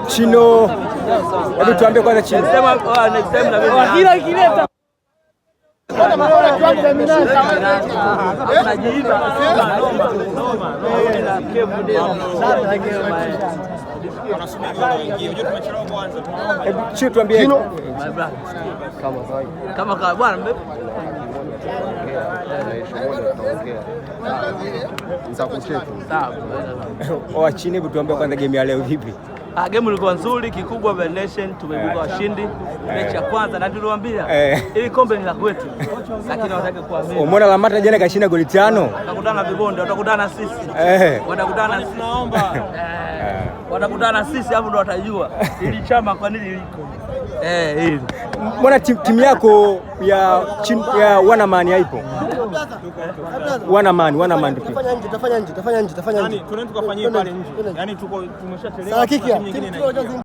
Chino, hebu tuambie kwanza Chino. Next time na mimi. Kila ikileta. Chino tuambie. Kama bwana Chini, hebu tuambie kwanza game ya leo vipi? Game ilikuwa nzuri, kikubwa Bad Nation tumeibuka washindi mechi ya kwanza na tuliwaambia ili kombe ni la kwetu, lakini hawataka kuamini. Umeona Lamata jana kashinda goli 5. Watakutana na vibonde, watakutana na sisi. Watakutana na sisi. Naomba. Watakutana na sisi hapo ndo watajua ili chama kwa nini liko. Hili. Mbona timu yako ya Wanaman haipo? Wanaman tafanya nje. Yaani tunaenda tukafanyia pale nje. Yaani tumeshateleza.